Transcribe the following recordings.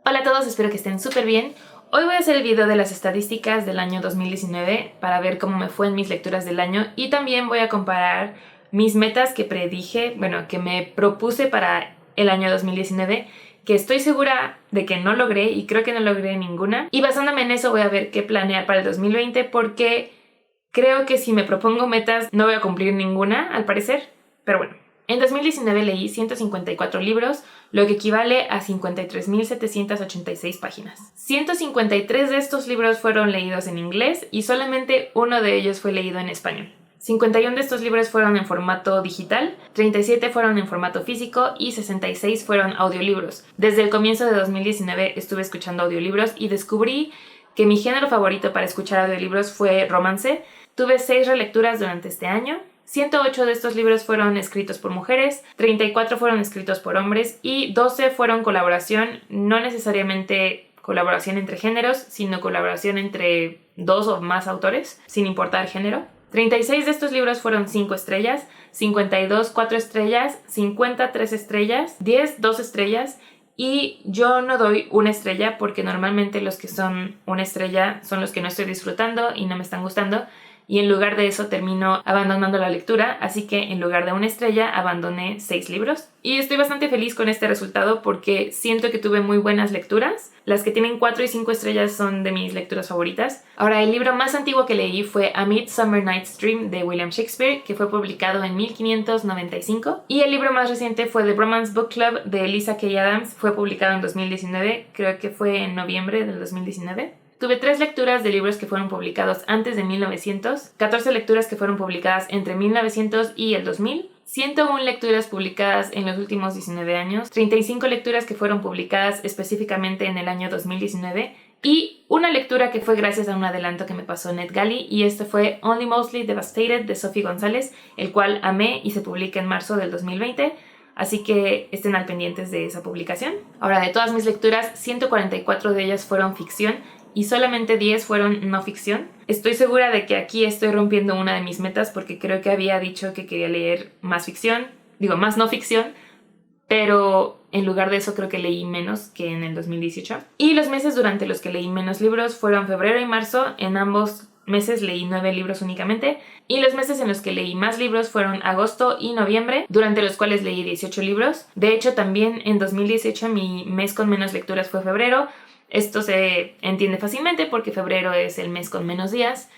Hola a todos, espero que estén súper bien. Hoy voy a hacer el video de las estadísticas del año 2019 para ver cómo me fue en mis lecturas del año y también voy a comparar mis metas que que me propuse para el año 2019, que estoy segura de que no logré y creo que no logré ninguna. Y basándome en eso voy a ver qué planear para el 2020 porque creo que si me propongo metas no voy a cumplir ninguna, al parecer, pero bueno. En 2019 leí 154 libros, lo que equivale a 53.786 páginas. 153 de estos libros fueron leídos en inglés y solamente uno de ellos fue leído en español. 51 de estos libros fueron en formato digital, 37 fueron en formato físico y 66 fueron audiolibros. Desde el comienzo de 2019 estuve escuchando audiolibros y descubrí que mi género favorito para escuchar audiolibros fue romance. Tuve 6 relecturas durante este año. 108 de estos libros fueron escritos por mujeres, 34 fueron escritos por hombres y 12 fueron colaboración, no necesariamente colaboración entre géneros, sino colaboración entre 2 o más autores, sin importar género. 36 de estos libros fueron 5 estrellas, 52 4 estrellas, 50 3 estrellas, 10 2 estrellas y yo no doy una estrella porque normalmente los que son una estrella son los que no estoy disfrutando y no me están gustando. Y en lugar de eso termino abandonando la lectura, así que en lugar de una estrella abandoné 6 libros. Y estoy bastante feliz con este resultado porque siento que tuve muy buenas lecturas. Las que tienen 4 y 5 estrellas son de mis lecturas favoritas. Ahora, el libro más antiguo que leí fue A Midsummer Night's Dream de William Shakespeare, que fue publicado en 1595. Y el libro más reciente fue The Bromance Book Club de Lisa K. Adams, fue publicado en 2019, creo que fue en noviembre del 2019. Tuve 3 lecturas de libros que fueron publicados antes de 1900, 14 lecturas que fueron publicadas entre 1900 y el 2000, 101 lecturas publicadas en los últimos 19 años, 35 lecturas que fueron publicadas específicamente en el año 2019 y una lectura que fue gracias a un adelanto que me pasó NetGalley y este fue Only Mostly Devastated de Sophie González, el cual amé y se publica en marzo del 2020. Así que estén al pendientes de esa publicación. Ahora, de todas mis lecturas, 144 de ellas fueron ficción y solamente 10 fueron no ficción. Estoy segura de que aquí estoy rompiendo una de mis metas porque creo que había dicho que quería leer más ficción, más no ficción, pero en lugar de eso creo que leí menos que en el 2018. Y los meses durante los que leí menos libros fueron febrero y marzo. En ambos meses leí 9 libros únicamente y los meses en los que leí más libros fueron agosto y noviembre, durante los cuales leí 18 libros. De hecho, también en 2018 mi mes con menos lecturas fue febrero. Esto se entiende fácilmente porque febrero es el mes con menos días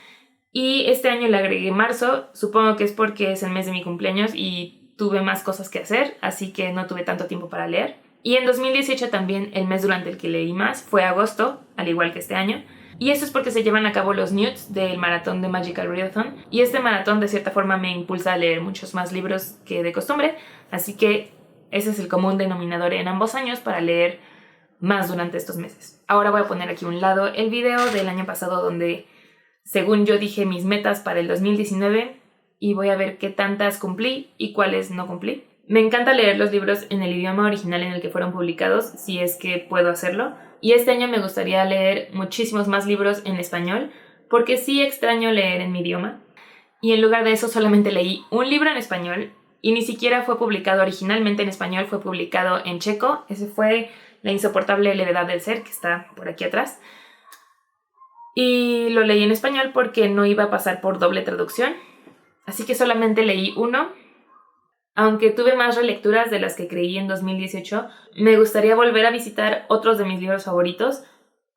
y este año le agregué marzo, supongo que es porque es el mes de mi cumpleaños y tuve más cosas que hacer, así que no tuve tanto tiempo para leer. Y en 2018 también el mes durante el que leí más fue agosto, al igual que este año. Y eso es porque se llevan a cabo los Newts del maratón de Magical Readathon y este maratón de cierta forma me impulsa a leer muchos más libros que de costumbre, así que ese es el común denominador en ambos años para leer más durante estos meses. Ahora voy a poner aquí a un lado el video del año pasado donde según yo dije mis metas para el 2019 y voy a ver qué tantas cumplí y cuáles no cumplí. Me encanta leer los libros en el idioma original en el que fueron publicados, si es que puedo hacerlo. Y este año me gustaría leer muchísimos más libros en español, porque sí extraño leer en mi idioma. Y en lugar de eso solamente leí un libro en español, y ni siquiera fue publicado originalmente en español, fue publicado en checo. Ese fue La insoportable levedad del ser, que está por aquí atrás. Y lo leí en español porque no iba a pasar por doble traducción. Así que solamente leí uno. Aunque tuve más relecturas de las que creí en 2018, me gustaría volver a visitar otros de mis libros favoritos.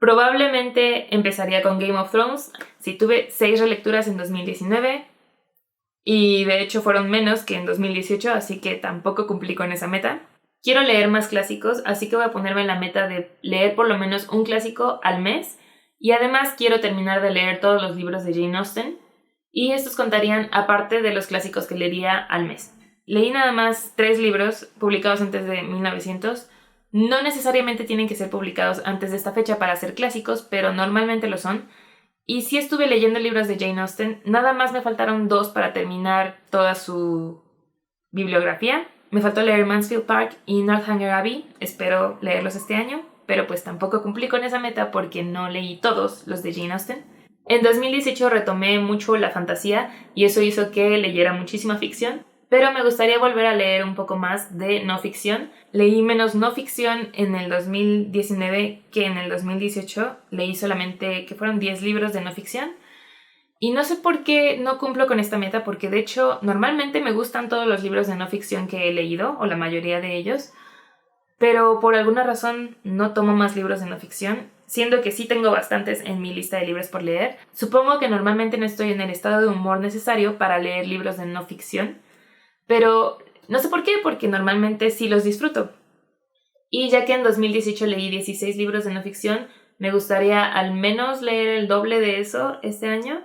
Probablemente empezaría con Game of Thrones. Sí, tuve 6 relecturas en 2019 y de hecho fueron menos que en 2018, así que tampoco cumplí con esa meta. Quiero leer más clásicos, así que voy a ponerme la meta de leer por lo menos un clásico al mes y además quiero terminar de leer todos los libros de Jane Austen y estos contarían aparte de los clásicos que leería al mes. Leí nada más 3 libros publicados antes de 1900. No necesariamente tienen que ser publicados antes de esta fecha para ser clásicos, pero normalmente lo son. Y sí estuve leyendo libros de Jane Austen. Nada más me faltaron 2 para terminar toda su bibliografía. Me faltó leer Mansfield Park y Northanger Abbey. Espero leerlos este año, pero pues tampoco cumplí con esa meta porque no leí todos los de Jane Austen. En 2018 retomé mucho la fantasía y eso hizo que leyera muchísima ficción. pero me gustaría volver a leer un poco más de no ficción. Leí menos no ficción en el 2019 que en el 2018. Leí solamente, que fueron 10 libros de no ficción. Y no sé por qué no cumplo con esta meta, porque de hecho normalmente me gustan todos los libros de no ficción que he leído, o la mayoría de ellos, pero por alguna razón no tomo más libros de no ficción, siendo que sí tengo bastantes en mi lista de libros por leer. Supongo que normalmente no estoy en el estado de humor necesario para leer libros de no ficción, pero no sé por qué, porque normalmente sí los disfruto. Y ya que en 2018 leí 16 libros de no ficción, me gustaría al menos leer el doble de eso este año.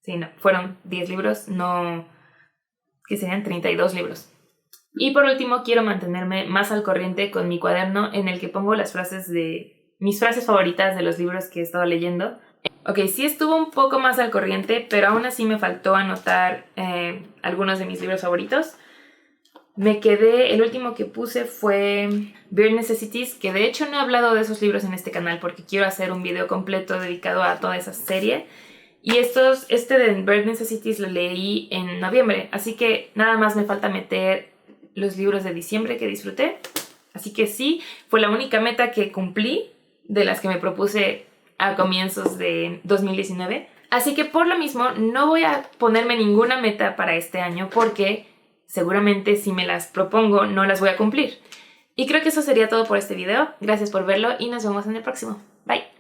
Sí, no, fueron 10 libros, no, que serían 32 libros. Y por último, quiero mantenerme más al corriente con mi cuaderno en el que pongo las frases de mis frases favoritas de los libros que he estado leyendo. Ok, sí estuvo un poco más al corriente, pero aún así me faltó anotar algunos de mis libros favoritos. El último que puse fue Bare Necessities, que de hecho no he hablado de esos libros en este canal porque quiero hacer un video completo dedicado a toda esa serie. Y este de Bare Necessities lo leí en noviembre, así que nada más me falta meter los libros de diciembre que disfruté. Así que sí, fue la única meta que cumplí de las que me propuse a comienzos de 2019. Así que por lo mismo no voy a ponerme ninguna meta para este año porque seguramente si me las propongo no las voy a cumplir. Y creo que eso sería todo por este video. Gracias por verlo y nos vemos en el próximo. Bye.